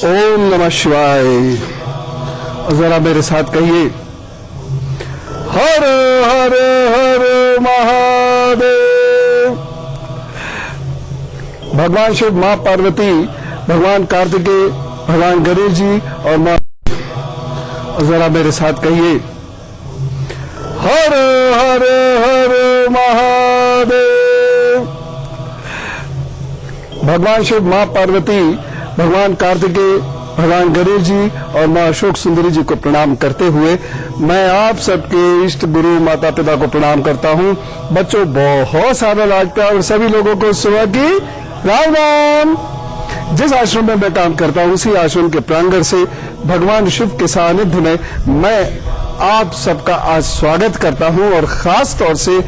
ओम नमः शिवाय। जरा मेरे साथ कहिए, हर हर हर महादेव। भगवान शिव, मां पार्वती, भगवान कार्तिकेय, भगवान गणेश जी और मां। जरा मेरे साथ कहिए, हर हर हर महादेव। भगवान शिव, मां पार्वती, भगवान कार्तिकेय, भगवान गणेश जी और मां अशोक सुंदरी जी को प्रणाम करते हुए मैं आप सबके इष्ट गुरु माता पिता को प्रणाम करता हूं। बच्चों, बहुत सारा लाडका और सभी लोगों को सुबह की राम राम। जिस आश्रम में मैं काम करता हूं उसी आश्रम के प्रांगण से भगवान शिव के सानिध्य में मैं आप सबका आज स्वागत करता हूं और खास तौर से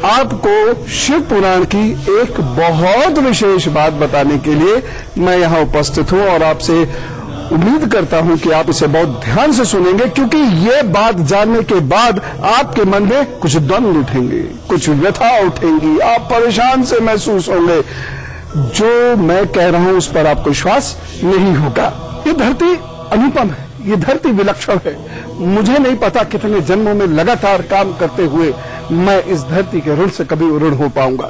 आपको शिव पुराण की एक बहुत विशेष बात बताने के लिए मैं यहां उपस्थित हूं और आपसे उम्मीद करता हूं कि आप इसे बहुत ध्यान से सुनेंगे, क्योंकि ये बात जानने के बाद आपके मन में कुछ द्वंद्व उठेंगे, कुछ व्यथा उठेंगी, आप परेशान से महसूस होंगे। जो मैं कह रहा हूं उस पर आपको विश्वास नहीं होगा। ये धरती अनुपम है, ये धरती विलक्षण है। मुझे नहीं पता कितने जन्मों में लगातार काम करते हुए मैं इस धरती के ऋण से कभी ऋण हो पाऊंगा।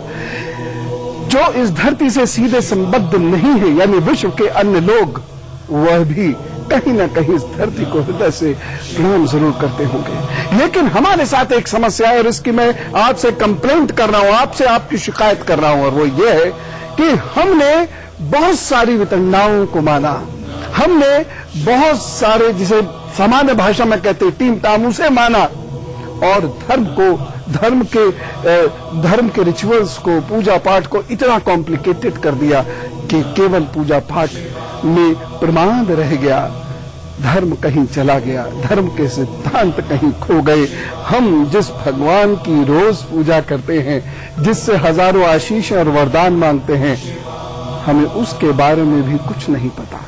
जो इस धरती से सीधे संबद्ध नहीं है, यानी विश्व के अन्य लोग, वह भी कहीं ना कहीं इस धरती को हृदय से प्रणाम जरूर करते होंगे। लेकिन हमारे साथ एक समस्या है और इसकी मैं आपसे कंप्लेंट कर रहा हूं, आपसे आपकी शिकायत कर रहा हूं, और वो ये है कि हमने बहुत सारी वितंडाओं को माना। हमने बहुत सारे, जिसे सामान्य भाषा में कहते हैं टीम टाम, उसे माना और धर्म के रिचुअल्स को, पूजा पाठ को इतना कॉम्प्लिकेटेड कर दिया कि केवल पूजा पाठ में प्रमाद रह गया, धर्म कहीं चला गया, धर्म के सिद्धांत कहीं खो गए। हम जिस भगवान की रोज पूजा करते हैं, जिससे हजारों आशीष और वरदान मांगते हैं, हमें उसके बारे में भी कुछ नहीं पता।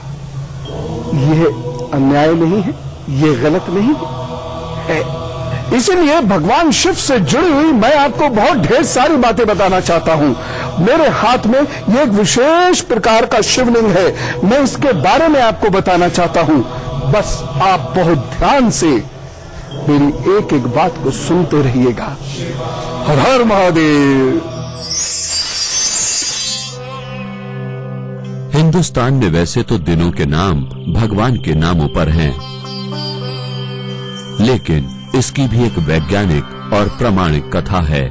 यह अन्याय नहीं है, ये गलत नहीं है। इसीलिए भगवान शिव से जुड़ी हुई मैं आपको बहुत ढेर सारी बातें बताना चाहता हूं। मेरे हाथ में ये एक विशेष प्रकार का शिवलिंग है, मैं इसके बारे में आपको बताना चाहता हूं। बस आप बहुत ध्यान से मेरी एक एक बात को सुनते रहिएगा। हर हर महादेव। हिंदुस्तान में वैसे तो दिनों के नाम भगवान के नामों पर हैं, लेकिन इसकी भी एक वैज्ञानिक और प्रामाणिक कथा है।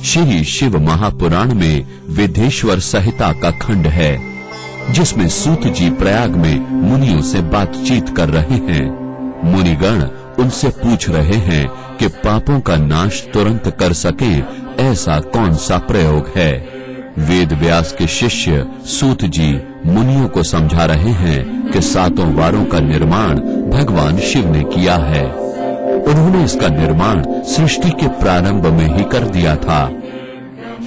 श्री शिव महापुराण में विधेश्वर संहिता का खंड है, जिसमें सूत जी प्रयाग में मुनियों से बातचीत कर रहे हैं। मुनिगण उनसे पूछ रहे हैं कि पापों का नाश तुरंत कर सके ऐसा कौन सा प्रयोग है। वेद व्यास के शिष्य सूत जी मुनियों को समझा रहे हैं कि सातों वारों का निर्माण भगवान शिव ने किया है। उन्होंने इसका निर्माण सृष्टि के प्रारंभ में ही कर दिया था।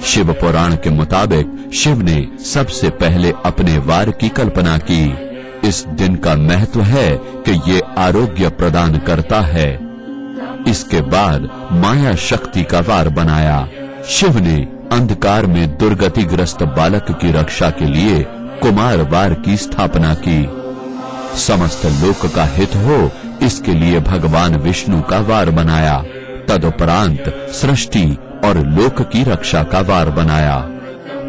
शिव पुराण के मुताबिक शिव ने सबसे पहले अपने वार की कल्पना की। इस दिन का महत्व है कि ये आरोग्य प्रदान करता है। इसके बाद माया शक्ति का वार बनाया। शिव ने अंधकार में दुर्गतिग्रस्त बालक की रक्षा के लिए कुमार वार की स्थापना की। समस्त लोक का हित हो, इसके लिए भगवान विष्णु का वार बनाया। तदुपरांत सृष्टि और लोक की रक्षा का वार बनाया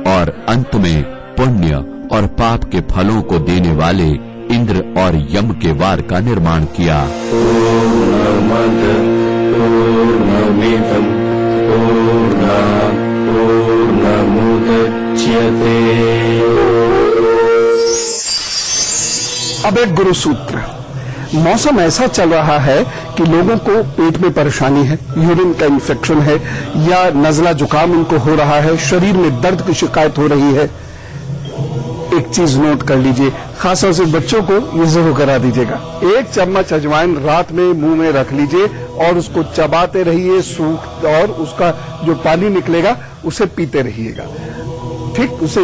और अंत में पुण्य और पाप के फलों को देने वाले इंद्र और यम के वार का निर्माण किया। अब एक गुरु सूत्र। मौसम ऐसा चल रहा है कि लोगों को पेट में परेशानी है, यूरिन का इन्फेक्शन है या नजला जुकाम उनको हो रहा है, शरीर में दर्द की शिकायत हो रही है। एक चीज नोट कर लीजिए, खासतौर से बच्चों को ये जरूर करा दीजिएगा। 1 चम्मच अजवाइन रात में मुंह में रख लीजिए और उसको चबाते रहिए, सूख और उसका जो पानी निकलेगा उसे पीते रहिएगा। ठीक, उसे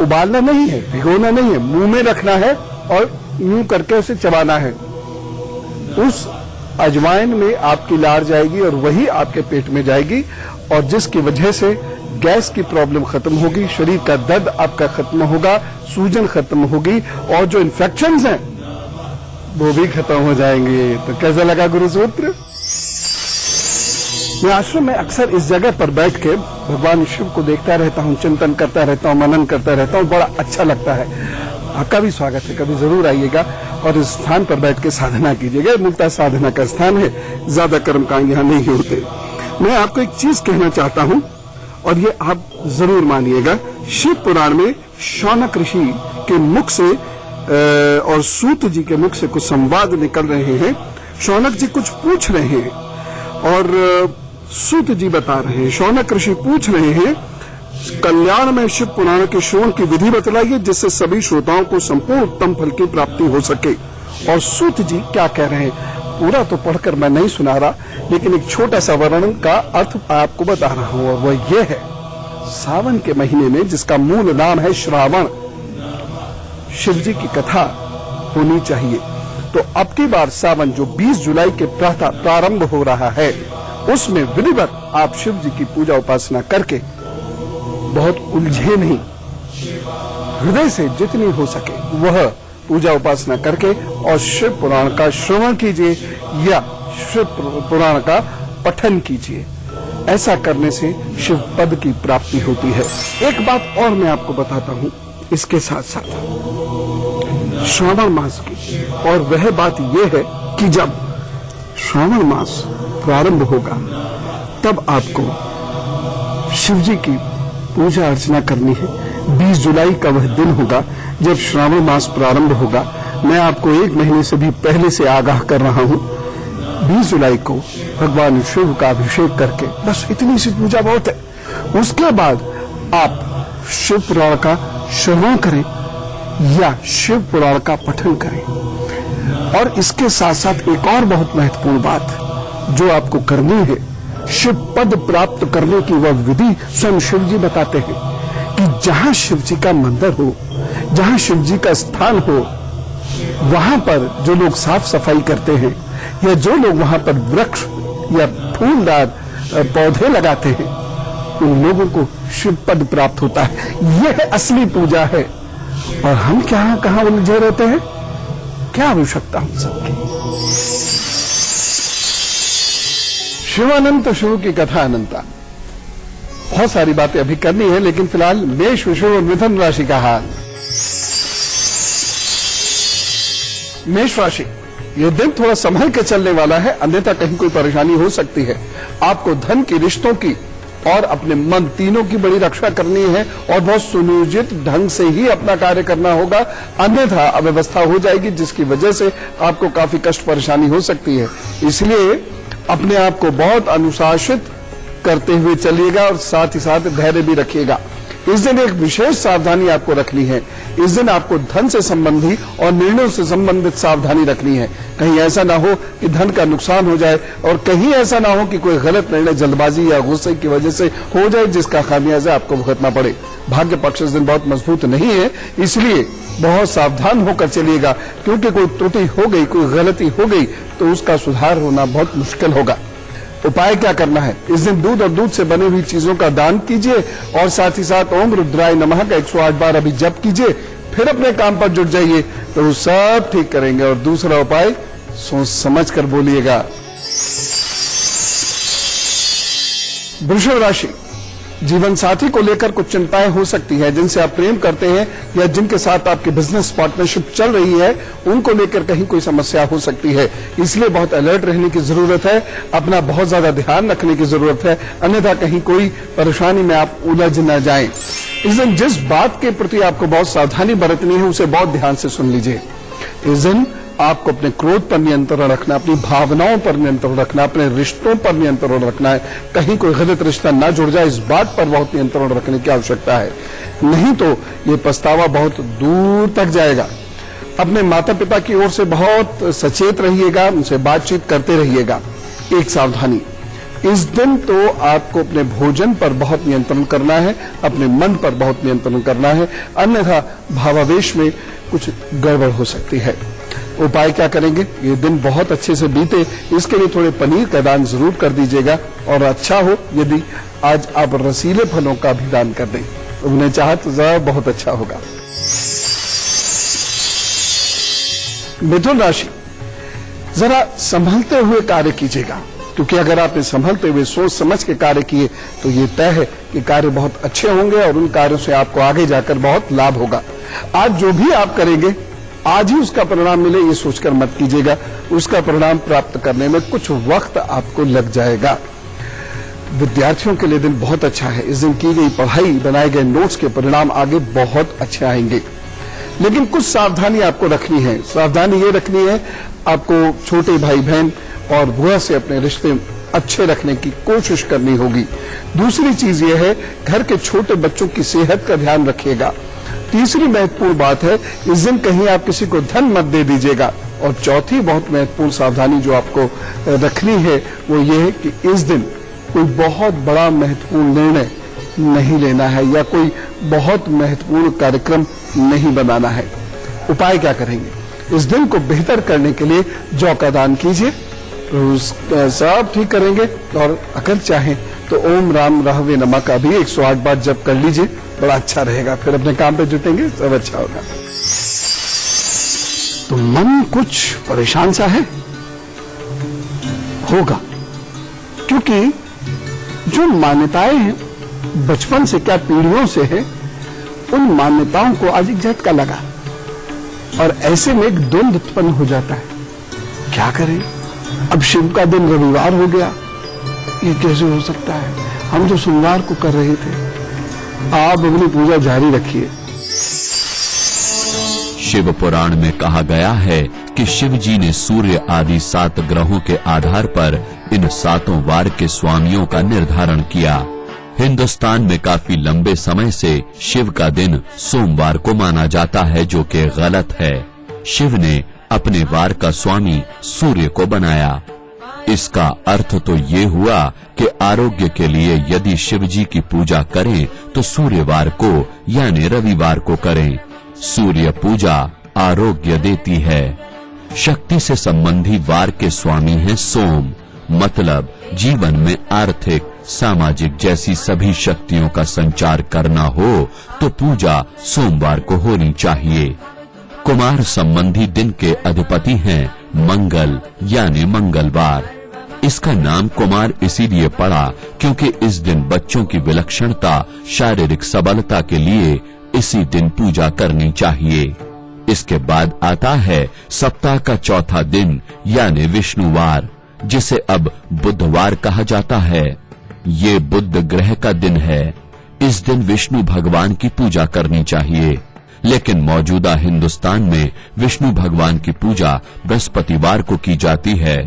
उबालना नहीं है, भिगोना नहीं है, मुंह में रखना है और यूं करके उसे चबाना है। उस अजवाइन में आपकी लार जाएगी और वही आपके पेट में जाएगी और जिसकी वजह से गैस की प्रॉब्लम खत्म होगी, शरीर का दर्द आपका खत्म होगा, सूजन खत्म होगी और जो इन्फेक्शंस हैं वो भी खत्म हो जाएंगे। तो कैसा लगा गुरु सूत्र? मैं आश्रम में अक्सर इस जगह पर बैठ के भगवान शिव को देखता रहता हूँ, चिंतन करता रहता हूँ, मनन करता रहता हूँ, बड़ा अच्छा लगता है। आपका भी स्वागत है, कभी जरूर आइएगा और इस स्थान पर बैठ के साधना कीजिएगा। मूलतः साधना का स्थान है, ज्यादा कर्मकांड यहाँ नहीं होते। मैं आपको एक चीज कहना चाहता हूँ और ये आप जरूर मानिएगा। शिव पुराण में शौनक ऋषि के मुख से और सूत जी के मुख से कुछ संवाद निकल रहे हैं। शौनक जी कुछ पूछ रहे हैं और सूत जी बता रहे हैं। शौनक ऋषि पूछ रहे हैं, कल्याण में शिव पुराण के श्रवण की विधि बतलाइए जिससे सभी श्रोताओं को संपूर्ण उत्तम फल की प्राप्ति हो सके। और सूत जी क्या कह रहे हैं, पूरा तो पढ़कर मैं नहीं सुना रहा, लेकिन एक छोटा सा वर्णन का अर्थ आपको बता रहा हूं और वह यह है, सावन के महीने में जिसका मूल नाम है श्रावण, शिव जी की कथा होनी चाहिए। तो अब की बार सावन जो 20 जुलाई के प्रातः प्रारंभ हो रहा है, उसमें विधिवत आप शिव जी की पूजा उपासना करके, बहुत उलझे नहीं, हृदय से जितनी हो सके वह पूजा उपासना करके और शिव पुराण का श्रवण कीजिए या शिव पुराण का पठन कीजिए। ऐसा करने से शिव पद की प्राप्ति होती है। एक बात और मैं आपको बताता हूं इसके साथ साथ श्रावण मास की, और वह बात यह है कि जब श्रावण मास प्रारंभ होगा तब आपको शिव जी की पूजा अर्चना करनी है। 20 जुलाई का वह दिन होगा जब श्रावण मास प्रारंभ होगा। मैं आपको 1 महीने से भी पहले से आगाह कर रहा हूं। 20 जुलाई को भगवान शिव का अभिषेक करके, बस इतनी सी पूजा बहुत है। उसके बाद आप शिव पुराण का श्रवण करें या शिव पुराण का पठन करें। और इसके साथ साथ एक और बहुत महत्वपूर्ण बात जो आपको करनी है, शिव पद प्राप्त करने की वह विधि स्वयं शिव जी बताते हैं कि जहां शिव जी का मंदिर हो, जहां शिव जी का स्थान हो, वहां पर जो लोग साफ सफाई करते हैं या जो लोग वहां पर वृक्ष या फूलदार पौधे लगाते हैं, उन लोगों को शिव पद प्राप्त होता है। यह असली पूजा है। और हम कहां उलझे रहते हैं, क्या आवश्यकता हम सबकी। शिवानंत शिव की कथा अनंता, बहुत सारी बातें अभी करनी है, लेकिन फिलहाल मेष, वृषभ और मिथुन राशि का हाल। मेष राशि, यह दिन थोड़ा संभल के चलने वाला है, अन्यथा कहीं कोई परेशानी हो सकती है। आपको धन की, रिश्तों की और अपने मन, तीनों की बड़ी रक्षा करनी है और बहुत सुनियोजित ढंग से ही अपना कार्य करना होगा, अन्यथा अव्यवस्था हो जाएगी जिसकी वजह से आपको काफी कष्ट परेशानी हो सकती है। इसलिए अपने आप को बहुत अनुशासित करते हुए चलिएगा और साथ ही साथ धैर्य भी रखिएगा। इस दिन एक विशेष सावधानी आपको रखनी है। इस दिन आपको धन से संबंधी और निर्णयों से संबंधित सावधानी रखनी है। कहीं ऐसा ना हो कि धन का नुकसान हो जाए और कहीं ऐसा ना हो कि कोई गलत निर्णय जल्दबाजी या गुस्से की वजह से हो जाए जिसका खामियाजा आपको भुगतना पड़े। भाग्य पक्ष इस दिन बहुत मजबूत नहीं है, इसलिए बहुत सावधान होकर चलिएगा, क्योंकि कोई त्रुटि हो गई, कोई गलती हो गई तो उसका सुधार होना बहुत मुश्किल होगा। उपाय क्या करना है, इस दिन दूध और दूध से बनी हुई चीजों का दान कीजिए और साथ ही साथ ओम रुद्राय नमः का 108 बार अभी जप कीजिए, फिर अपने काम पर जुट जाइए तो वो सब ठीक करेंगे। और दूसरा उपाय सोच समझ कर बोलिएगा। वृषभ राशि, जीवन साथी को लेकर कुछ चिंताएं हो सकती है। जिनसे आप प्रेम करते हैं या जिनके साथ आपकी बिजनेस पार्टनरशिप चल रही है, उनको लेकर कहीं कोई समस्या हो सकती है, इसलिए बहुत अलर्ट रहने की जरूरत है, अपना बहुत ज्यादा ध्यान रखने की जरूरत है, अन्यथा कहीं कोई परेशानी में आप उलझ न जाएं। इस दिन जिस बात के प्रति आपको बहुत सावधानी बरतनी है उसे बहुत ध्यान से सुन लीजिए। इस दिन आपको अपने क्रोध पर नियंत्रण रखना, अपनी भावनाओं पर नियंत्रण रखना, अपने रिश्तों पर नियंत्रण रखना है। कहीं कोई गलत रिश्ता ना जुड़ जाए, इस बात पर बहुत नियंत्रण रखने की आवश्यकता है, नहीं तो ये पछतावा बहुत दूर तक जाएगा। अपने माता पिता की ओर से बहुत सचेत रहिएगा, उनसे बातचीत करते रहिएगा। एक सावधानी, इस दिन तो आपको अपने भोजन पर बहुत नियंत्रण करना है, अपने मन पर बहुत नियंत्रण करना है, अन्यथा भावावेश में कुछ गड़बड़ हो सकती है। उपाय क्या करेंगे? ये दिन बहुत अच्छे से बीते, इसके लिए थोड़े पनीर का दान जरूर कर दीजिएगा, और अच्छा हो यदि आज आप रसीले फलों का भी दान कर दें, उन्हें चाहे तो जरा बहुत अच्छा होगा। मिथुन राशि, जरा संभलते हुए कार्य कीजिएगा, क्योंकि अगर आपने संभलते हुए सोच समझ के कार्य किए तो ये तय है कि कार्य बहुत अच्छे होंगे और उन कार्यों से आपको आगे जाकर बहुत लाभ होगा। आज जो भी आप करेंगे आज ही उसका परिणाम मिले ये सोचकर मत कीजिएगा, उसका परिणाम प्राप्त करने में कुछ वक्त आपको लग जाएगा। विद्यार्थियों के लिए दिन बहुत अच्छा है। इस दिन की गई पढ़ाई, बनाए गए नोट्स के परिणाम आगे बहुत अच्छे आएंगे, लेकिन कुछ सावधानी आपको रखनी है। सावधानी ये रखनी है, आपको छोटे भाई बहन और बुआ से अपने रिश्ते अच्छे रखने की कोशिश करनी होगी। दूसरी चीज ये है, घर के छोटे बच्चों की सेहत का ध्यान रखिएगा। तीसरी महत्वपूर्ण बात है, इस दिन कहीं आप किसी को धन मत दे दीजिएगा। और चौथी बहुत महत्वपूर्ण सावधानी जो आपको रखनी है वो ये है कि इस दिन कोई बहुत बड़ा महत्वपूर्ण निर्णय नहीं लेना है या कोई बहुत महत्वपूर्ण कार्यक्रम नहीं बनाना है। उपाय क्या करेंगे? इस दिन को बेहतर करने के लिए जौ का दान कीजिए, तो सब ठीक करेंगे। और अगर चाहें तो ओम राम रहवे नमः का भी 108 बार जप कर लीजिए, बड़ा अच्छा रहेगा। फिर अपने काम पे जुटेंगे, सब अच्छा होगा। तो मन कुछ परेशान सा है, होगा, क्योंकि जो मान्यताएं हैं बचपन से, क्या पीढ़ियों से है, उन मान्यताओं को आज एक झटका लगा और ऐसे में एक द्वंद्व उत्पन्न हो जाता है। क्या करें? अब शिव का दिन रविवार हो गया, ये कैसे हो सकता है? हम तो सोमवार को कर रहे थे। आप अपनी पूजा जारी रखिए। शिव पुराण में कहा गया है कि शिव जी ने सूर्य आदि 7 ग्रहों के आधार पर इन 7 वार के स्वामियों का निर्धारण किया। हिंदुस्तान में काफी लंबे समय से शिव का दिन सोमवार को माना जाता है, जो कि गलत है। शिव ने अपने वार का स्वामी सूर्य को बनाया। इसका अर्थ तो ये हुआ कि आरोग्य के लिए यदि शिव जी की पूजा करें तो सूर्यवार को यानी रविवार को करें। सूर्य पूजा आरोग्य देती है। शक्ति से संबंधी वार के स्वामी हैं सोम, मतलब जीवन में आर्थिक, सामाजिक जैसी सभी शक्तियों का संचार करना हो तो पूजा सोमवार को होनी चाहिए। कुमार संबंधी दिन के अधिपति हैं मंगल यानी मंगलवार। इसका नाम कुमार इसीलिए पड़ा क्योंकि इस दिन बच्चों की विलक्षणता, शारीरिक सबलता के लिए इसी दिन पूजा करनी चाहिए। इसके बाद आता है सप्ताह का चौथा दिन यानी विष्णुवार, जिसे अब बुधवार कहा जाता है। ये बुध ग्रह का दिन है। इस दिन विष्णु भगवान की पूजा करनी चाहिए, लेकिन मौजूदा हिंदुस्तान में विष्णु भगवान की पूजा बृहस्पतिवार को की जाती है।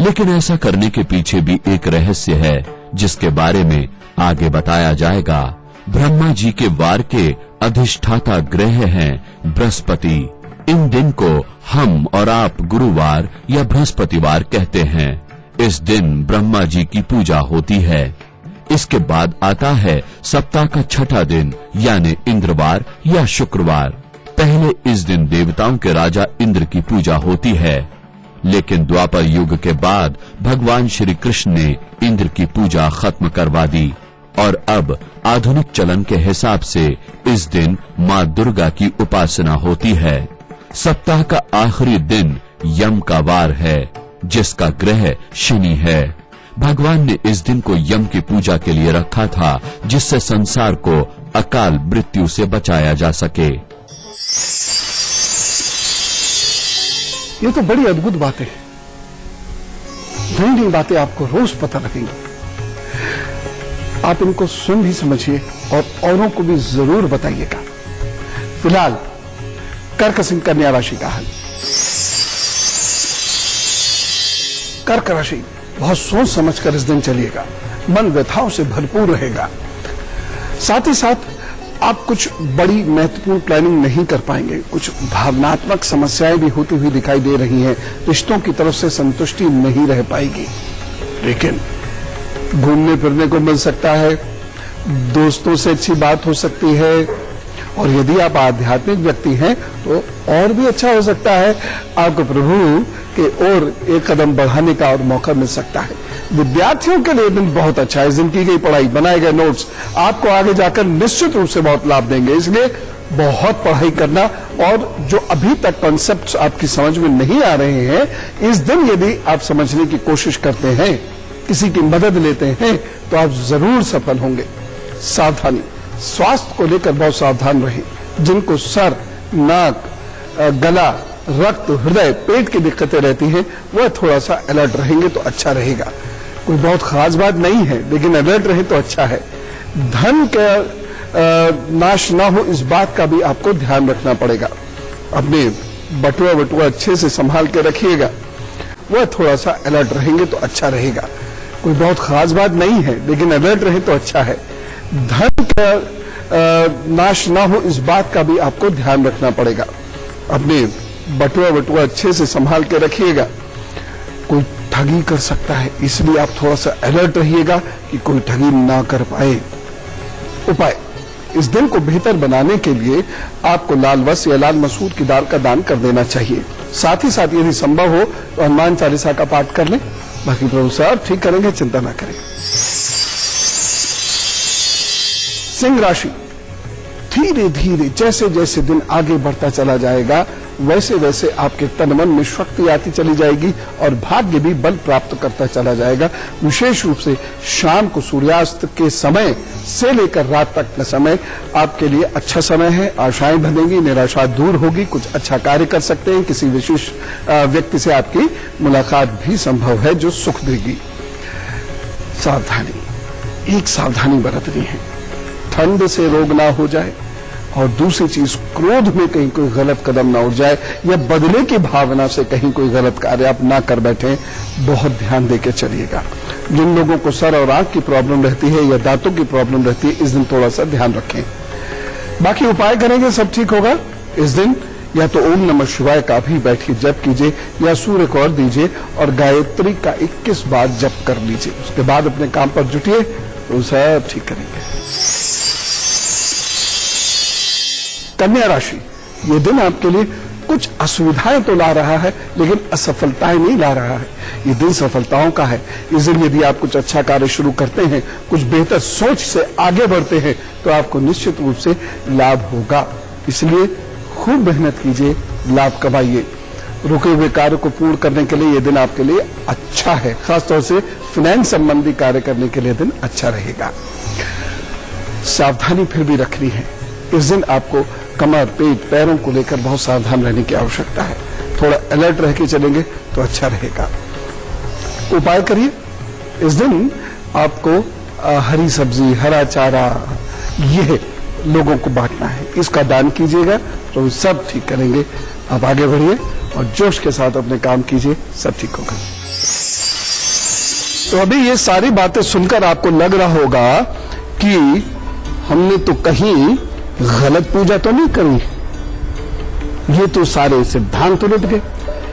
लेकिन ऐसा करने के पीछे भी एक रहस्य है, जिसके बारे में आगे बताया जाएगा। ब्रह्मा जी के वार के अधिष्ठाता ग्रह हैं बृहस्पति। इन दिन को हम और आप गुरुवार या बृहस्पतिवार कहते हैं। इस दिन ब्रह्मा जी की पूजा होती है। इसके बाद आता है सप्ताह का छठा दिन यानी इंद्रवार या शुक्रवार। पहले इस दिन देवताओं के राजा इंद्र की पूजा होती है, लेकिन द्वापर युग के बाद भगवान श्री कृष्ण ने इंद्र की पूजा खत्म करवा दी और अब आधुनिक चलन के हिसाब से इस दिन माँ दुर्गा की उपासना होती है। सप्ताह का आखिरी दिन यम का वार है, जिसका ग्रह शनि है। भगवान ने इस दिन को यम की पूजा के लिए रखा था, जिससे संसार को अकाल मृत्यु से बचाया जा सके। ये तो बड़ी अद्भुत बातें हैं। नई नई बातें आपको रोज पता लगेंगी। आप इनको सुन भी समझिए और औरों को भी जरूर बताइएगा। फिलहाल कर्क सिंह कन्या राशि का हाल। कर्क राशि, बहुत सोच समझकर इस दिन चलिएगा, मन व्यथाओं से भरपूर रहेगा। साथ ही साथ आप कुछ बड़ी महत्वपूर्ण प्लानिंग नहीं कर पाएंगे, कुछ भावनात्मक समस्याएं भी होती हुई दिखाई दे रही हैं, रिश्तों की तरफ से संतुष्टि नहीं रह पाएगी। लेकिन घूमने फिरने को मिल सकता है, दोस्तों से अच्छी बात हो सकती है, और यदि आप आध्यात्मिक व्यक्ति हैं तो और भी अच्छा हो सकता है, आपको प्रभु के ओर एक कदम बढ़ाने का और मौका मिल सकता है। विद्यार्थियों के लिए दिन बहुत अच्छा है, इस दिन की गई पढ़ाई, बनाए गए नोट्स आपको आगे जाकर निश्चित रूप से बहुत लाभ देंगे, इसलिए बहुत पढ़ाई करना, और जो अभी तक कॉन्सेप्ट्स आपकी समझ में नहीं आ रहे हैं, इस दिन यदि आप समझने की कोशिश करते हैं, किसी की मदद लेते हैं, तो आप जरूर सफल होंगे। सावधानी, स्वास्थ्य को लेकर बहुत सावधान रहें। जिनको सर, नाक, गला, रक्त, हृदय, पेट की दिक्कतें रहती हैं, वह थोड़ा सा अलर्ट रहेंगे तो अच्छा रहेगा। कोई बहुत खास बात नहीं है, लेकिन अलर्ट रहे तो अच्छा है। धन का नाश ना हो, इस बात का भी आपको ध्यान रखना पड़ेगा। अपने बटुआ अच्छे से संभाल के रखिएगा, वह थोड़ा सा अलर्ट रहेंगे तो अच्छा रहेगा। कोई बहुत खास बात नहीं है, लेकिन अलर्ट रहे तो अच्छा है। धन का नाश ना हो, इस बात का भी आपको ध्यान रखना पड़ेगा। अपने बटुआ अच्छे से संभाल के रखिएगा, कोई ठगी कर सकता है, इसलिए आप थोड़ा सा अलर्ट रहिएगा कि कोई ठगी ना कर पाए। उपाय, इस दिन को बेहतर बनाने के लिए आपको लाल वस्त्र या लाल मसूर की दाल का दान कर देना चाहिए। साथ ही साथ यदि संभव हो तो हनुमान चालीसा का पाठ कर लें। बाकी प्रभु साहब ठीक करेंगे, चिंता ना करें। सिंह राशि, धीरे धीरे जैसे जैसे दिन आगे बढ़ता चला जाएगा, वैसे वैसे आपके तन मन में शक्ति आती चली जाएगी और भाग्य भी बल प्राप्त करता चला जाएगा। विशेष रूप से शाम को सूर्यास्त के समय से लेकर रात तक का समय आपके लिए अच्छा समय है। आशाएं बंधेंगी, निराशा दूर होगी, कुछ अच्छा कार्य कर सकते हैं। किसी विशेष व्यक्ति से आपकी मुलाकात भी संभव है जो सुख देगी। सावधानी, एक सावधानी बरतनी है, ठंड से रोग ना हो जाए, और दूसरी चीज क्रोध में कहीं कोई गलत कदम ना उठ जाए, या बदले की भावना से कहीं कोई गलत कार्य आप ना कर बैठे। बहुत ध्यान देके चलिएगा। जिन लोगों को सर और आंख की प्रॉब्लम रहती है या दांतों की प्रॉब्लम रहती है, इस दिन थोड़ा सा ध्यान रखें। बाकी उपाय करेंगे सब ठीक होगा। इस दिन या तो ओम नमः शिवाय का भी बैठिए, जप कीजिए, या सूर्य को अर्घ्य दीजिए और गायत्री का 21 बार जप कर लीजिए। उसके बाद अपने काम पर जुटिए, तो सब ठीक करेंगे। कन्या राशि, ये दिन आपके लिए कुछ असुविधाएं तो ला रहा है, लेकिन असफलताएं नहीं ला रहा है। ये दिन सफलताओं का है। इस दिन यदि आप कुछ अच्छा कार्य शुरू करते हैं, कुछ बेहतर सोच से आगे बढ़ते हैं, तो आपको निश्चित रूप से लाभ होगा। इसलिए खूब मेहनत कीजिए, लाभ कमाइए। रुके हुए कार्य को पूर्ण करने के लिए यह दिन आपके लिए अच्छा है। खासतौर से फाइनेंस संबंधी कार्य करने के लिए दिन अच्छा रहेगा। सावधानी फिर भी रखनी है। इस दिन आपको कमर, पेट, पैरों को लेकर बहुत सावधान रहने की आवश्यकता है। थोड़ा अलर्ट रह के चलेंगे तो अच्छा रहेगा। उपाय करिए, इस दिन आपको हरी सब्जी, हरा चारा ये लोगों को बांटना है, इसका दान कीजिएगा तो सब ठीक करेंगे। आप आगे बढ़िए और जोश के साथ अपने काम कीजिए, सब ठीक होगा। तो अभी ये सारी बातें सुनकर आपको लग रहा होगा कि हमने तो कहीं गलत पूजा तो नहीं करी, ये तो सारे सिद्धांत उलट गए,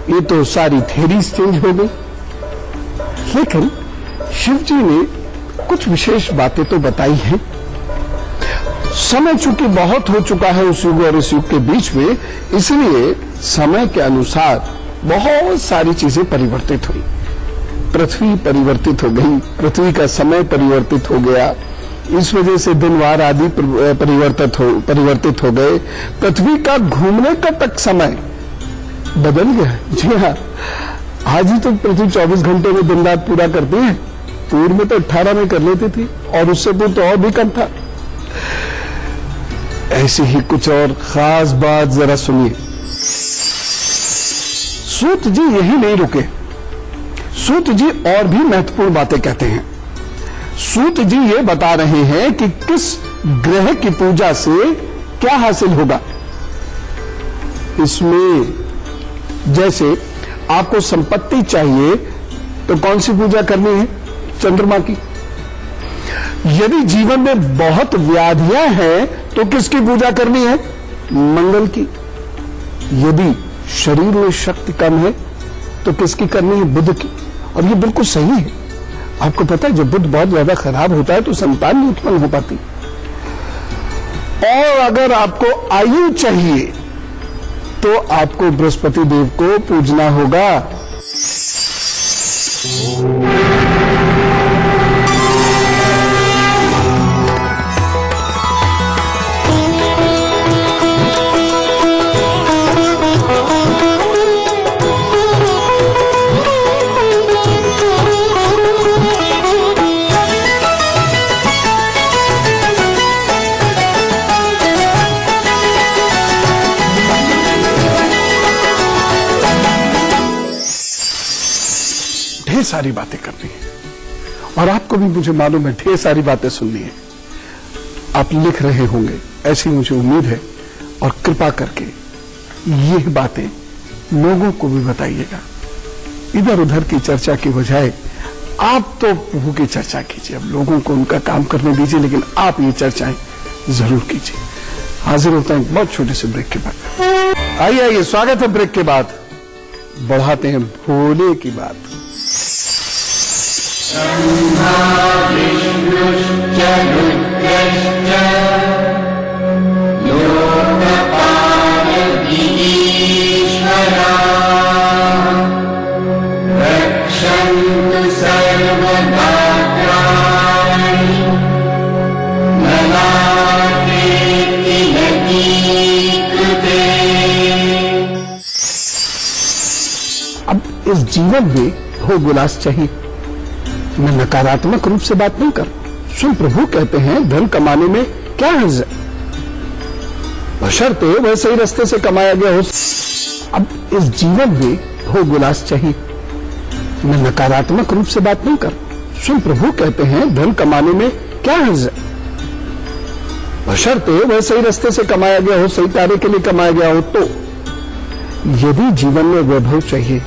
ये तो सारी थ्योरीज चेंज हो गई। लेकिन शिव जी ने कुछ विशेष बातें तो बताई हैं। समय चूंकि बहुत हो चुका है उस युग और इस युग के बीच में, इसलिए समय के अनुसार बहुत सारी चीजें परिवर्तित हुई। पृथ्वी परिवर्तित हो गई, पृथ्वी का समय परिवर्तित हो गया, इस वजह से दिनवार आदि परिवर्तित हो गए। पृथ्वी का घूमने का तक समय बदल गया। जी हाँ, आज ही तो पृथ्वी 24 घंटे में दिन रात पूरा करती है। पूर्व में तो 18 में कर लेती थी, और उससे पूर्व तो और भी कम था। ऐसी ही कुछ और खास बात जरा सुनिए। सूत जी यही नहीं रुके, सूत जी और भी महत्वपूर्ण बातें कहते हैं। सूत जी ये बता रहे हैं कि किस ग्रह की पूजा से क्या हासिल होगा। इसमें जैसे आपको संपत्ति चाहिए तो कौन सी पूजा करनी है? चंद्रमा की। यदि जीवन में बहुत व्याधियां हैं तो किसकी पूजा करनी है? मंगल की। यदि शरीर में शक्ति कम है तो किसकी करनी है? बुध की। और ये बिल्कुल सही है। आपको पता है जब बुध बहुत ज्यादा खराब होता है तो संतान नहीं उत्पन्न हो पाती। और अगर आपको आयु चाहिए तो आपको बृहस्पति देव को पूजना होगा। ढेर सारी बातें करनी है और आपको भी मुझे मालूम है ढेर सारी बातें सुननी है। आप लिख रहे होंगे, ऐसी मुझे उम्मीद है। और कृपा करके ये बातें लोगों को भी बताइएगा। इधर उधर की चर्चा की बजाय आप तो प्रभु की चर्चा कीजिए। अब लोगों को उनका काम करने दीजिए, लेकिन आप ये चर्चाएं जरूर कीजिए। हाजिर होता है बहुत छोटे से ब्रेक के बाद। आइए स्वागत है ब्रेक के बाद। बढ़ाते हैं भोले की बात। अब इस जीवन में हो गुलास चाहिए। मैं नकारात्मक रूप से बात नहीं कर। सुन, प्रभु कहते हैं धन कमाने में क्या हर्ज है, बशर्ते वह सही रास्ते से कमाया गया हो। अब इस जीवन में हो गुलास चाहिए। मैं नकारात्मक रूप से बात नहीं कर। सुन, प्रभु कहते हैं धन कमाने में क्या हर्ज है, बशर्ते वह सही रास्ते से कमाया गया हो, सही कार्य के लिए कमाया गया हो। तो यदि जीवन में वैभव चाहिए,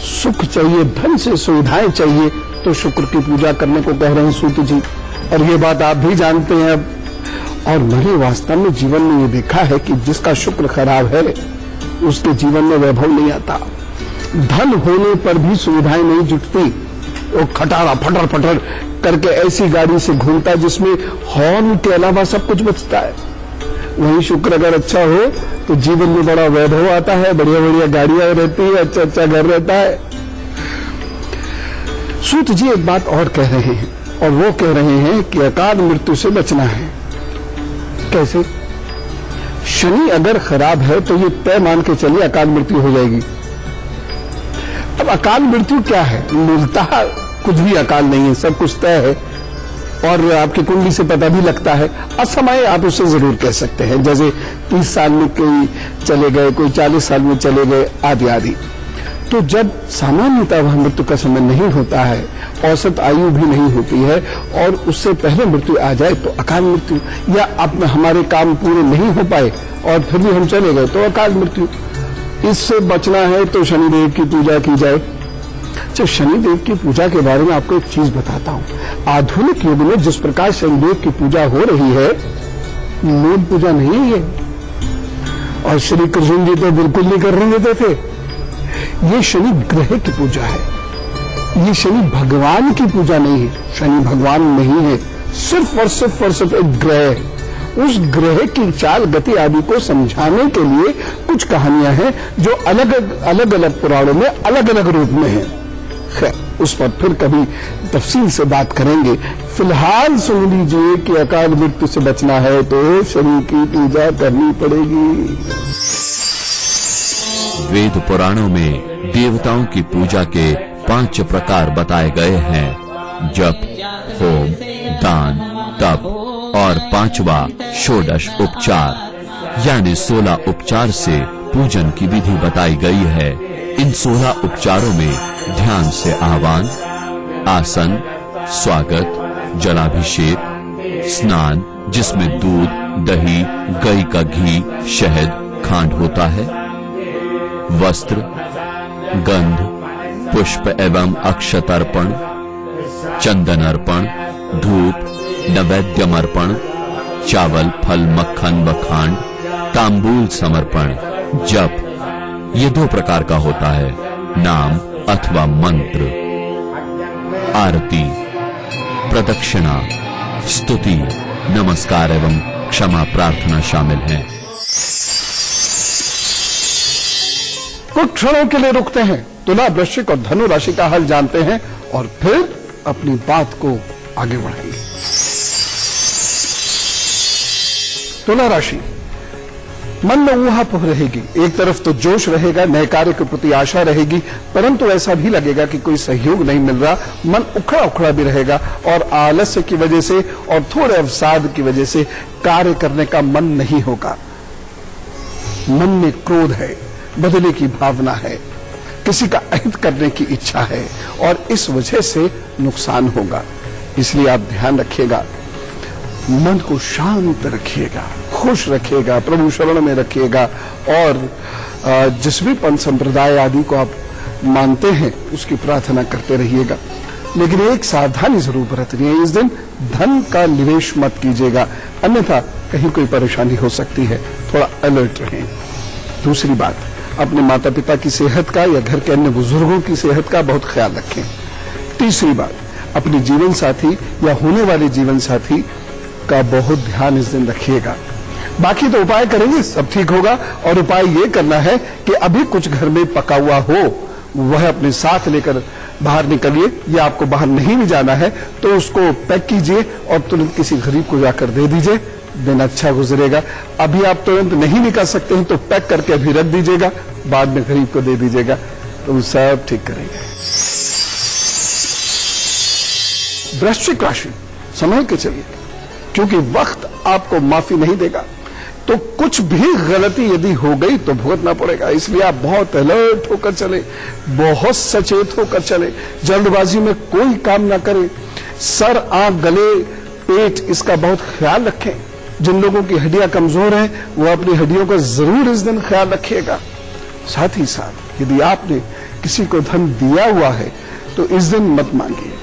सुख चाहिए, धन से सुविधाएं चाहिए, तो शुक्र की पूजा करने को कह रहे हैं सूत जी। और ये बात आप भी जानते हैं अब। और मैंने वास्तव में जीवन में ये देखा है कि जिसका शुक्र खराब है उसके जीवन में वैभव नहीं आता। धन होने पर भी सुविधाएं नहीं जुटती। वो खटारा फटर फटर करके ऐसी गाड़ी से घूमता है जिसमें हॉर्न के अलावा सब कुछ बचता है। वही शुक्र अगर अच्छा हो तो जीवन में बड़ा वैभव आता है, बढ़िया बढ़िया गाड़ियां रहती है, अच्छा अच्छा घर रहता है। सूत जी एक बात और कह रहे हैं, और वो कह रहे हैं कि अकाल मृत्यु से बचना है। कैसे? शनि अगर खराब है तो ये तय मान के चलिए अकाल मृत्यु हो जाएगी। अब अकाल मृत्यु क्या है? मूलतः कुछ भी अकाल नहीं है, सब कुछ तय है और आपकी कुंडली से पता भी लगता है। असमय आप उसे जरूर कह सकते हैं, जैसे 30 साल में कोई चले गए, कोई 40 साल में चले गए, आदि आदि। तो जब सामान्यतः वह मृत्यु का समय नहीं होता है, औसत आयु भी नहीं होती है और उससे पहले मृत्यु आ जाए तो अकाल मृत्यु, या अब हमारे काम पूरे नहीं हो पाए और फिर भी हम चले गए तो अकाल मृत्यु। इससे बचना है तो शनिदेव की पूजा की जाए। जब शनिदेव की पूजा के बारे में आपको एक चीज बताता हूं। आधुनिक युग में जिस प्रकार शनिदेव की पूजा हो रही है, मूल पूजा नहीं है। और श्री कृष्ण जी तो बिल्कुल नहीं करने देते थे। ये शनि ग्रह की पूजा है, ये शनि भगवान की पूजा नहीं है। शनि भगवान नहीं है, सिर्फ और सिर्फ एक ग्रह है। उस ग्रह की चाल गति आदि को समझाने के लिए कुछ कहानियां हैं जो अलग अलग पुराणों में अलग अलग रूप में हैं। खैर, उस पर फिर कभी तफसील से बात करेंगे। फिलहाल सुन लीजिए कि अकाल मृत्यु से बचना है तो शनि की पूजा करनी पड़ेगी। वेद पुराणों में देवताओं की पूजा के 5 प्रकार बताए गए हैं: जप, होम, दान, तप और 5वां षोडश उपचार, यानी 16 उपचार से पूजन की विधि बताई गई है। इन 16 उपचारों में ध्यान से आह्वान, आसन, स्वागत, जलाभिषेक, स्नान जिसमें दूध, दही, गाय का घी, शहद, खांड होता है, वस्त्र, गंध, पुष्प एवं अक्षत अर्पण, चंदन अर्पण, धूप, नैवेद्यम अर्पण, चावल, फल, मक्खन व खांड, तांबूल समर्पण, जप, ये 2 प्रकार का होता है, नाम अथवा मंत्र। आरती, प्रदक्षिणा, स्तुति, नमस्कार एवं क्षमा प्रार्थना शामिल हैं। कुछ क्षणों के लिए रुकते हैं, तुला, वृश्चिक और धनु राशि का हाल जानते हैं और फिर अपनी बात को आगे बढ़ाएंगे। तुला राशि, मन में ऊहापोह रहेगी। एक तरफ तो जोश रहेगा, नए कार्य के प्रति आशा रहेगी, परंतु ऐसा भी लगेगा कि कोई सहयोग नहीं मिल रहा। मन उखड़ा उखड़ा भी रहेगा और आलस्य की वजह से और थोड़े अवसाद की वजह से कार्य करने का मन नहीं होगा। मन में क्रोध है, बदले की भावना है, किसी का अहित करने की इच्छा है और इस वजह से नुकसान होगा। इसलिए आप ध्यान रखिएगा, मन को शांत रखिएगा, खुश रखिएगा, प्रभु शरण में रखिएगा और जिस भी पंथ संप्रदाय आदि को आप मानते हैं उसकी प्रार्थना करते रहिएगा। लेकिन एक सावधानी जरूर बरतनी है, इस दिन धन का निवेश मत कीजिएगा, अन्यथा कहीं कोई परेशानी हो सकती है, थोड़ा अलर्ट रहें। दूसरी बात, अपने माता पिता की सेहत का या घर के अन्य बुजुर्गों की सेहत का बहुत ख्याल रखें। तीसरी बात, अपने जीवन साथी या होने वाले जीवन साथी का बहुत ध्यान इस दिन रखिएगा। बाकी तो उपाय करेंगे, सब ठीक होगा। और उपाय ये करना है कि अभी कुछ घर में पका हुआ हो वह अपने साथ लेकर बाहर निकलिए, या आपको बाहर नहीं भी जाना है तो उसको पैक कीजिए और तुरंत किसी गरीब को जाकर दे दीजिए, दिन अच्छा गुजरेगा। अभी आप तुरंत नहीं निकल सकते हैं तो पैक करके अभी रख दीजिएगा, बाद में गरीब को दे दीजिएगा, तो सब ठीक करेंगे। वृश्चिक राशि, संभल के चलिए क्योंकि वक्त आपको माफी नहीं देगा, तो कुछ भी गलती यदि हो गई तो भुगतना पड़ेगा। इसलिए आप बहुत अलर्ट होकर चले, बहुत सचेत होकर चले, जल्दबाजी में कोई काम ना करें। सर, आंख, गले, पेट, इसका बहुत ख्याल रखें। जिन लोगों की हड्डियां कमजोर हैं वो अपनी हड्डियों का जरूर इस दिन ख्याल रखिएगा। साथ ही साथ यदि आपने किसी को धन दिया हुआ है तो इस दिन मत मांगिए,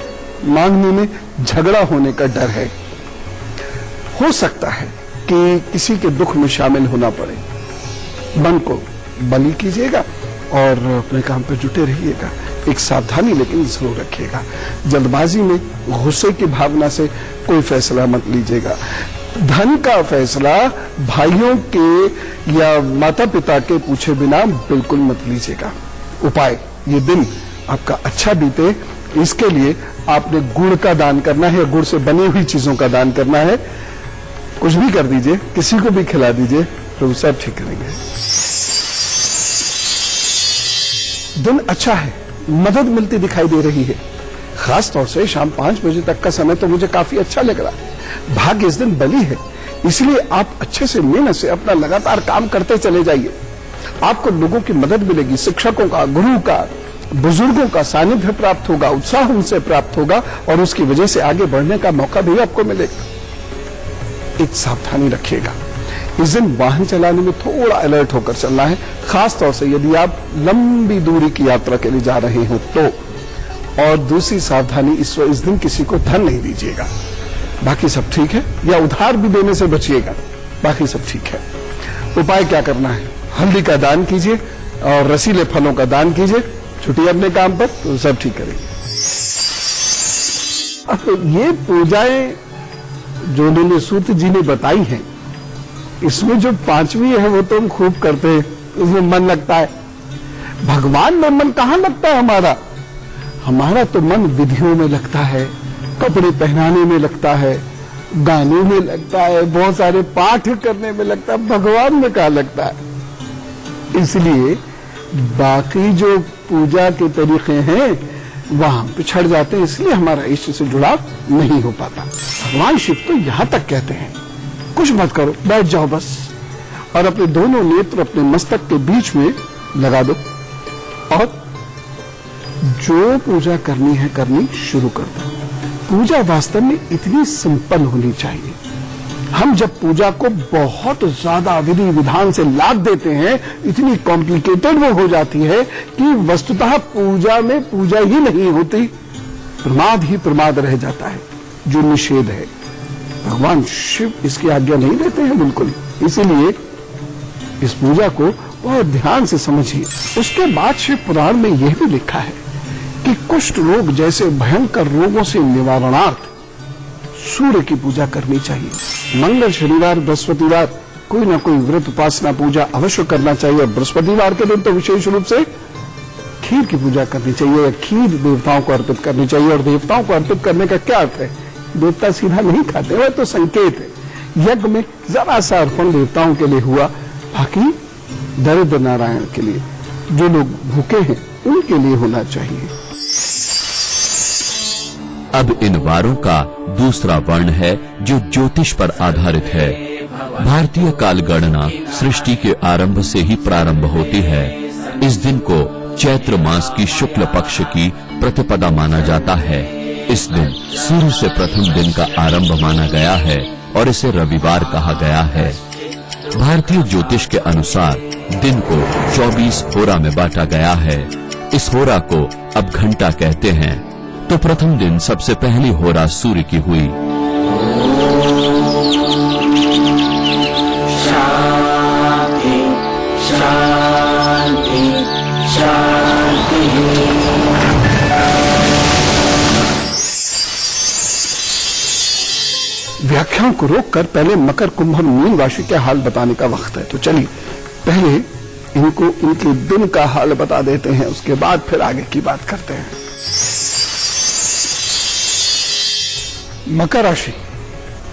मांगने में झगड़ा होने का डर है। हो सकता है कि किसी के दुख में शामिल होना पड़े। मन को बलि कीजिएगा और अपने काम पर जुटे रहिएगा। एक सावधानी लेकिन जरूर रखिएगा, जल्दबाजी में गुस्से की भावना से कोई फैसला मत लीजिएगा। धन का फैसला भाइयों के या माता पिता के पूछे बिना बिल्कुल मत लीजिएगा। उपाय, ये दिन आपका अच्छा बीते इसके लिए आपने गुड़ का दान करना है, गुड़ से बनी हुई चीजों का दान करना है। कुछ भी कर दीजिए, किसी को भी खिला दीजिए, तो सब ठीक करेंगे। दिन अच्छा है, मदद मिलती दिखाई दे रही है। खास तौर से शाम 5 बजे तक का समय तो मुझे काफी अच्छा लग रहा है। भाग्य इस दिन बली है, इसलिए आप अच्छे से मेहनत से अपना लगातार काम करते चले जाइए। आपको लोगों की मदद मिलेगी, शिक्षकों का, गुरु का, बुजुर्गों का सानिध्य प्राप्त होगा, उत्साह उनसे प्राप्त होगा और उसकी वजह से आगे बढ़ने का मौका भी आपको मिलेगा। एक सावधानी रखिएगा, इस दिन वाहन चलाने में थोड़ा अलर्ट होकर चलना है, खास तौर से यदि आप लंबी दूरी की यात्रा के लिए जा रहे हो तो। और दूसरी सावधानी, इस दिन किसी को धन नहीं दीजिएगा। बाकी सब ठीक है, या उधार भी देने से बचिएगा, बाकी सब ठीक है। उपाय क्या करना है, हल्दी का दान कीजिए और रसीले फलों का दान कीजिए, छुट्टिए अपने काम पर, तो सब ठीक करेंगे। अब ये पूजाएं जो उन्होंने सूत जी ने बताई हैं, इसमें जो 5वीं है वो तो हम खूब करते हैं, उसमें मन लगता है। भगवान में मन कहाँ लगता है हमारा? हमारा तो मन विधियों में लगता है, कपड़े पहनाने में लगता है, गाने में लगता है, बहुत सारे पाठ करने में लगता है, भगवान में कहाँ लगता है। इसलिए बाकी जो पूजा के तरीके हैं वहां पिछड़ जाते हैं, इसलिए हमारा इष्ट से जुड़ाव नहीं हो पाता। भगवान शिव तो यहां तक कहते हैं, कुछ मत करो, बैठ जाओ बस और अपने दोनों नेत्र अपने मस्तक के बीच में लगा दो और जो पूजा करनी है करनी शुरू कर दो। पूजा वास्तव में इतनी सिंपल होनी चाहिए। हम जब पूजा को बहुत ज्यादा विधि विधान से लाद देते हैं, इतनी कॉम्प्लिकेटेड वो हो जाती है कि वस्तुतः पूजा में पूजा ही नहीं होती, प्रमाद ही प्रमाद रह जाता है, जो निषेध है। भगवान शिव इसकी आज्ञा नहीं देते हैं बिल्कुल। इसीलिए इस पूजा को बहुत ध्यान से समझिए। उसके बाद शिव पुराण में यह भी लिखा है कि कुष्ठ रोग जैसे भयंकर रोगों से निवारणार्थ सूर्य की पूजा करनी चाहिए। मंगल, शनिवार, बृहस्पतिवार कोई ना कोई व्रत, उपासना, पूजा अवश्य करना चाहिए। और बृहस्पतिवार के दिन तो विशेष रूप से खीर की पूजा करनी चाहिए, खीर देवताओं को अर्पित करनी चाहिए। और देवताओं को अर्पित करने का क्या अर्थ है? देवता सीधा नहीं खाते, वह तो संकेत है। यज्ञ में जरा सा अर्पण देवताओं के लिए हुआ, बाकी दरिद्र नारायण के लिए, जो लोग भूखे हैं उनके लिए होना चाहिए। अब इन वारों का दूसरा वर्ण है जो ज्योतिष पर आधारित है। भारतीय काल गणना सृष्टि के आरंभ से ही प्रारंभ होती है। इस दिन को चैत्र मास की शुक्ल पक्ष की प्रतिपदा माना जाता है। इस दिन सूर्य से प्रथम दिन का आरंभ माना गया है और इसे रविवार कहा गया है। भारतीय ज्योतिष के अनुसार दिन को 24 होरा में बांटा गया है। इस होरा को अब घंटा कहते हैं। तो प्रथम दिन सबसे पहली होरा सूर्य की हुई। शांति शांति शांति। व्याख्यान को रोककर पहले मकर, कुंभ और मीन राशि के हाल बताने का वक्त है। तो चलिए पहले इनको इनके दिन का हाल बता देते हैं, उसके बाद फिर आगे की बात करते हैं। मकर राशि,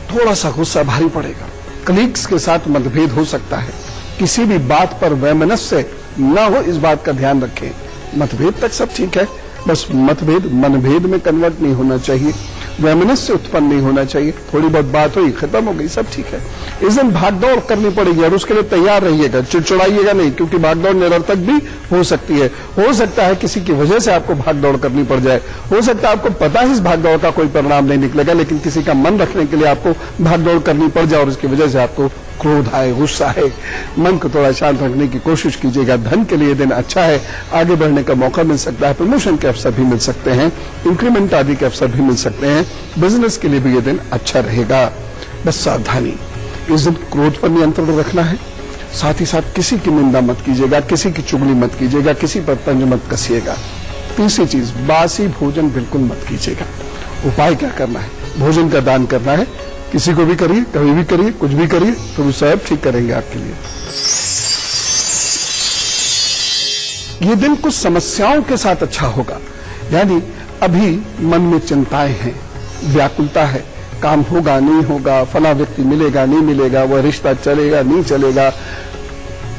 थोड़ा सा गुस्सा भारी पड़ेगा, कलीग्स के साथ मतभेद हो सकता है, किसी भी बात पर वैमनस्य न हो इस बात का ध्यान रखें। मतभेद तक सब ठीक है, बस मतभेद मनभेद में कन्वर्ट नहीं होना चाहिए, वैमनस्य उत्पन्न नहीं होना चाहिए। थोड़ी बहुत बात हुई, खत्म हो गई, सब ठीक है। इस दिन भागदौड़ करनी पड़ेगी और उसके लिए तैयार रहिएगा, चिड़चिड़ाइएगा नहीं, क्योंकि भागदौड़ निरर्थक भी हो सकती है। हो सकता है किसी की वजह से आपको भागदौड़ करनी पड़ जाए, हो सकता है आपको पता है इस भागदौड़ का कोई परिणाम नहीं निकलेगा, लेकिन किसी का मन रखने के लिए आपको भागदौड़ करनी पड़ जाए और इसकी वजह से आपको क्रोध आए, गुस्सा है। मन को थोड़ा शांत रखने की कोशिश कीजिएगा। धन के लिए दिन अच्छा है, आगे बढ़ने का मौका मिल सकता है, प्रमोशन के अवसर भी मिल सकते हैं, इंक्रीमेंट आदि के अवसर भी मिल सकते हैं। बिजनेस के लिए भी ये दिन अच्छा रहेगा। बस सावधानी, इस दिन क्रोध पर नियंत्रण रखना है। साथ ही साथ किसी की निंदा मत कीजिएगा, किसी की चुगली मत कीजिएगा, किसी पर तंज मत कसिएगा। तीसरी चीज, बासी भोजन बिल्कुल मत कीजिएगा। उपाय क्या करना है? भोजन का दान करना है। किसी को भी करिए, कभी भी करिए, कुछ भी करिए, तो वो सब ठीक करेंगे आपके लिए। ये दिन कुछ समस्याओं के साथ अच्छा होगा, यानी अभी मन में चिंताएं हैं, व्याकुलता है, काम होगा नहीं होगा, फला व्यक्ति मिलेगा नहीं मिलेगा, वह रिश्ता चलेगा नहीं चलेगा,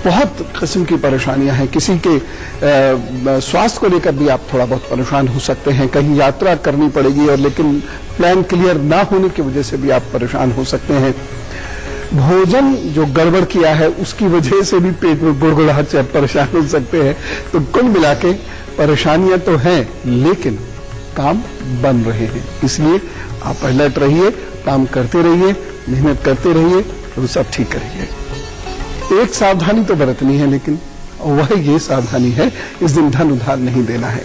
बहुत किस्म की परेशानियां हैं। किसी के स्वास्थ्य को लेकर भी आप थोड़ा बहुत परेशान हो सकते हैं, कहीं यात्रा करनी पड़ेगी और लेकिन प्लान क्लियर ना होने की वजह से भी आप परेशान हो सकते हैं। भोजन जो गड़बड़ किया है उसकी वजह से भी पेट में गुड़गुड़ाहट से परेशान हो सकते हैं। तो कुल मिला के परेशानियां तो हैं, लेकिन काम बन रहे हैं, इसलिए आप अलर्ट रहिए, काम करते रहिए, मेहनत करते रहिए, तो सब ठीक करेंगे। एक सावधानी तो बरतनी है, लेकिन वह ये सावधानी है, इस दिन धन उधार नहीं देना है।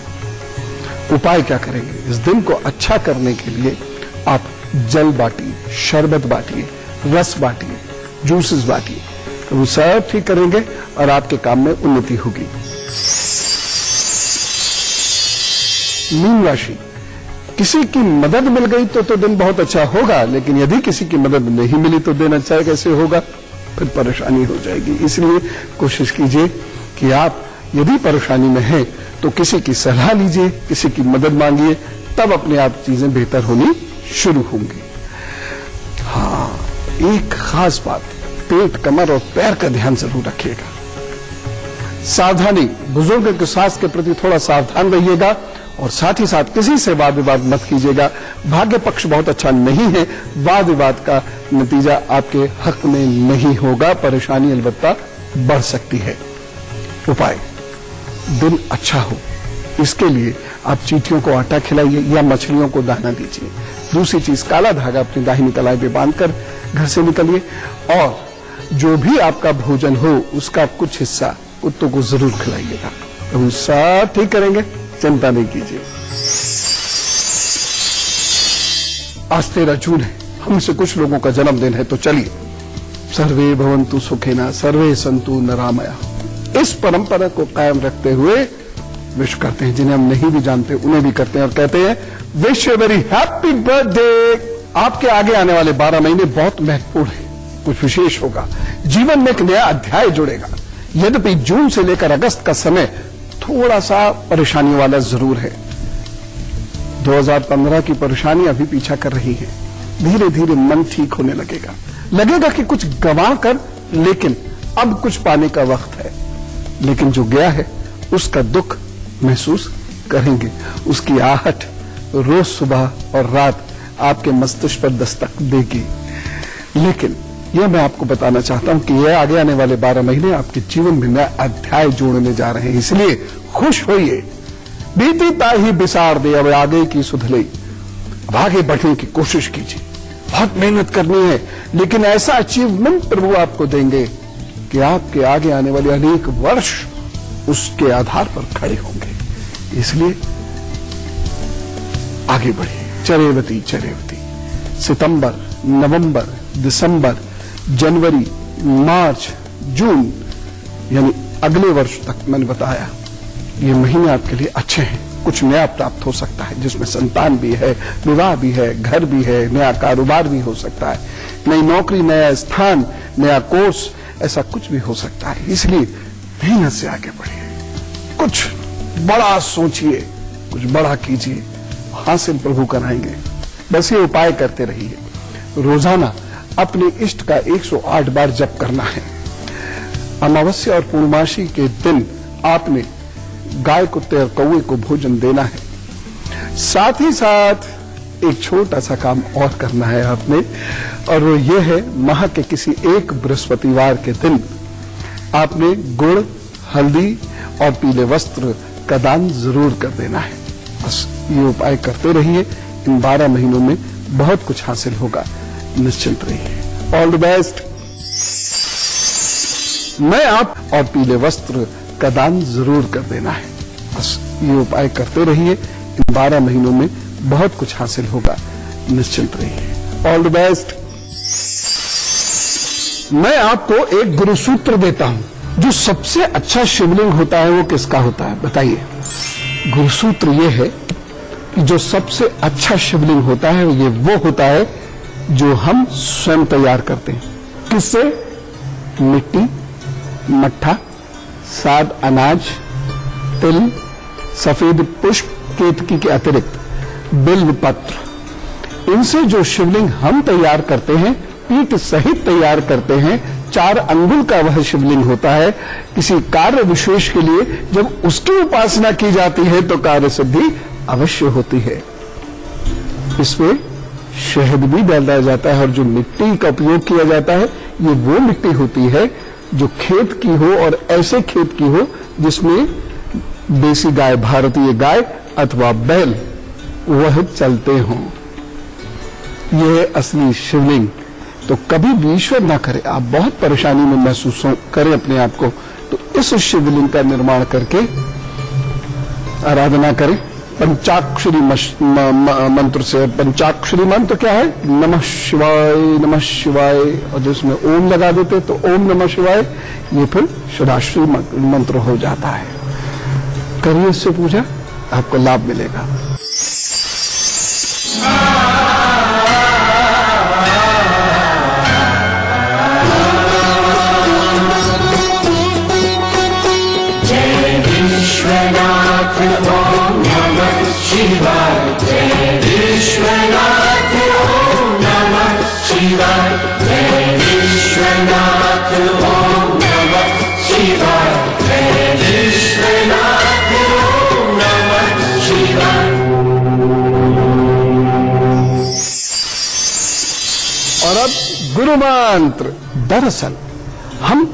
उपाय क्या करेंगे? इस दिन को अच्छा करने के लिए आप जल बांटिए, शरबत बांटिए, रस बांटिए, जूसेस बांटिए, तो वो सब ठीक करेंगे और आपके काम में उन्नति होगी। मीन राशि, किसी की मदद मिल गई तो दिन बहुत अच्छा होगा, लेकिन यदि किसी की मदद नहीं मिली तो दिन अच्छा कैसे होगा? फिर परेशानी हो जाएगी। इसलिए कोशिश कीजिए कि आप यदि परेशानी में हैं तो किसी की सलाह लीजिए, किसी की मदद मांगिए, तब अपने आप चीजें बेहतर होनी शुरू होंगी। हाँ, एक खास बात, पेट, कमर और पैर का ध्यान जरूर रखिएगा। सावधानी, बुजुर्ग के स्वास्थ्य के प्रति थोड़ा सावधान रहिएगा और साथ ही साथ किसी से वाद विवाद मत कीजिएगा। भाग्य पक्ष बहुत अच्छा नहीं है, वाद विवाद का नतीजा आपके हक में नहीं होगा, परेशानी अलबत्ता बढ़ सकती है। उपाय, दिन अच्छा हो, इसके लिए आप चींटियों को आटा खिलाइए या मछलियों को दाना दीजिए। दूसरी चीज, काला धागा अपनी दाहिनी कलाई पे बांधकर घर से निकलिए और जो भी आपका भोजन हो उसका कुछ हिस्सा कुत्तों को जरूर खिलाइएगा। तो सब ठीक करेंगे, चिंता नहीं कीजिए। आज 13 जून है, हम से कुछ लोगों का जन्मदिन है, तो चलिए सर्वे भवन्तु सुखिनः सर्वे सन्तु निरामयाः इस परंपरा को कायम रखते हुए विश करते हैं। जिन्हें हम नहीं भी जानते उन्हें भी करते हैं और कहते हैं wish you very happy birthday. आपके आगे आने वाले 12 महीने बहुत महत्वपूर्ण हैं, कुछ विशेष होगा, जीवन में एक नया अध्याय जुड़ेगा। यद्यपि जून से लेकर अगस्त का समय थोड़ा सा परेशानियों वाला जरूर है। 2015 की परेशानी अभी पीछा कर रही है। धीरे धीरे मन ठीक होने लगेगा कि कुछ गंवा कर लेकिन अब कुछ पाने का वक्त है। लेकिन जो गया है उसका दुख महसूस करेंगे, उसकी आहट रोज सुबह और रात आपके मस्तिष्क पर दस्तक देगी। लेकिन यह मैं आपको बताना चाहता हूं कि यह आगे आने वाले 12 महीने आपके जीवन में नया अध्याय जोड़ने जा रहे हैं। इसलिए खुश होइए, बीती ताही बिसार दे अब आगे की सुधले। अब आगे बढ़ने की कोशिश कीजिए, बहुत मेहनत करनी है, लेकिन ऐसा अचीवमेंट प्रभु आपको देंगे कि आपके आगे आने वाले अनेक वर्ष उसके आधार पर खड़े होंगे। इसलिए आगे बढ़िए। चरेवती चरेवती। सितंबर, नवंबर, दिसंबर, जनवरी, मार्च, जून यानी अगले वर्ष तक मैंने बताया ये महीने आपके लिए अच्छे हैं। कुछ नया प्राप्त हो सकता है जिसमें संतान भी है, विवाह भी है, घर भी है, नया कारोबार भी हो सकता है, नई नौकरी, नया स्थान, नया कोर्स, ऐसा कुछ भी हो सकता है। इसलिए मेहनत से आगे बढ़िए, कुछ बड़ा सोचिए, कुछ बड़ा कीजिए, हासिल प्रभु कराएंगे। बस ये उपाय करते रहिए। रोजाना अपने इष्ट का 108 बार जप करना है। अमावस्या और पूर्णमासी के दिन आपने गाय, कुत्ते और कौवे को भोजन देना है। साथ ही साथ एक छोटा सा काम और करना है आपने, और वो ये है माह के किसी एक बृहस्पतिवार के दिन आपने गुड़, हल्दी और पीले वस्त्र का दान जरूर कर देना है। बस ये उपाय करते रहिए, इन 12 महीनों में बहुत कुछ हासिल होगा, निश्चिंत रहिए। All the best. मैं आप और पीले वस्त्र का दान जरूर कर देना है। बस ये उपाय करते रहिए, इन 12 महीनों में बहुत कुछ हासिल होगा, निश्चिंत रहिए। All the best. मैं आपको एक गुरु सूत्र देता हूं। जो सबसे अच्छा शिवलिंग होता है वो किसका होता है बताइए? गुरु सूत्र ये है कि जो सबसे अच्छा शिवलिंग होता है ये वो होता है जो हम स्वयं तैयार करते हैं। किससे? मिट्टी, मट्ठा, साद अनाज, तिल, सफेद पुष्प, केतकी के अतिरिक्त बिल्व पत्र, इनसे जो शिवलिंग हम तैयार करते हैं, पीठ सहित तैयार करते हैं, 4 अंगुल का वह शिवलिंग होता है। किसी कार्य विशेष के लिए जब उसकी उपासना की जाती है तो कार्य सिद्धि अवश्य होती है। इसमें शहद भी डाला जाता है और जो मिट्टी का उपयोग किया जाता है ये वो मिट्टी होती है जो खेत की हो, और ऐसे खेत की हो जिसमें देसी गाय, भारतीय गाय अथवा बैल वह चलते हों। यह है असली शिवलिंग। तो कभी भी ईश्वर ना करे, आप बहुत परेशानी में महसूस करें अपने आप को, तो इस शिवलिंग का निर्माण करके आराधना करें पंचाक्षरी मंत्र से। पंचाक्षरी मंत्र क्या है? नमः शिवाय, नमः शिवाय, और जिसमें ओम लगा देते तो ओम नमः शिवाय, ये फिर षडाक्षरी मंत्र हो जाता है। करिए इससे पूजा, आपको लाभ मिलेगा। जय विश्वनाथ ओम नमः शिवाय। जय विश्वनाथ ओम नमः शिवाय। जय विश्वनाथ ओम नमः शिवाय। जय विश्वनाथ ओम नमः शिवाय। और अब गुरु मंत्र। दरअसल हम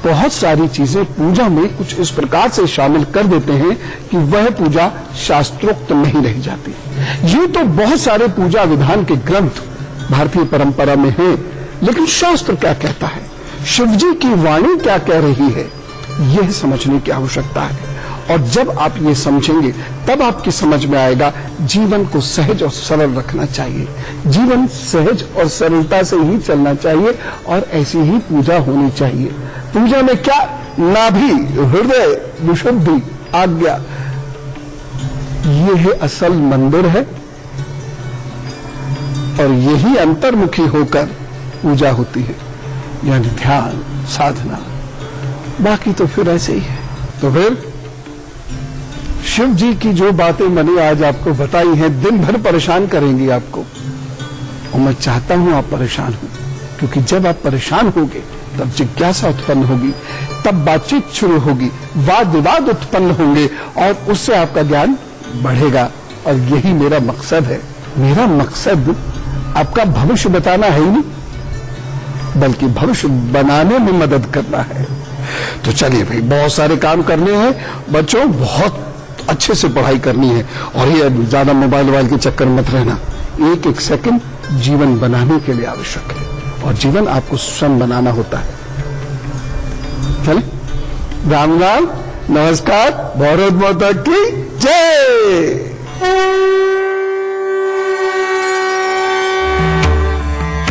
बहुत सारी चीजें पूजा में कुछ इस प्रकार से शामिल कर देते हैं कि वह पूजा शास्त्रोक्त नहीं रह जाती। ये तो बहुत सारे पूजा विधान के ग्रंथ भारतीय परंपरा में हैं, लेकिन शास्त्र क्या कहता है, शिवजी की वाणी क्या कह रही है, यह समझने की आवश्यकता है। और जब आप ये समझेंगे तब आपकी समझ में आएगा जीवन को सहज और सरल रखना चाहिए, जीवन सहज और सरलता से ही चलना चाहिए और ऐसी ही पूजा होनी चाहिए। पूजा में क्या, नाभि, हृदय, विशुद्धि, आज्ञा, ये है असल मंदिर है और यही अंतर्मुखी होकर पूजा होती है, यानी ध्यान, साधना। बाकी तो फिर ऐसे ही है। तो फिर शिव जी की जो बातें मैंने आज आपको बताई हैं दिन भर परेशान करेंगी आपको, और मैं चाहता हूं आप परेशान हो, क्योंकि जब आप परेशान होंगे तब जिज्ञासा उत्पन्न होगी, तब बातचीत शुरू होगी, वाद विवाद उत्पन्न होंगे और उससे आपका ज्ञान बढ़ेगा। और यही मेरा मकसद है। मेरा मकसद आपका भविष्य बताना है ही नहीं, बल्कि भविष्य बनाने में मदद करना है। तो चलिए भाई, बहुत सारे काम करने हैं बच्चों, बहुत अच्छे से पढ़ाई करनी है और ये ज्यादा मोबाइल के चक्कर मत रहना। एक एक सेकंड जीवन बनाने के लिए आवश्यक है और जीवन आपको स्वयं बनाना होता है। चले, राम राम, नमस्कार, भारत माता की जय।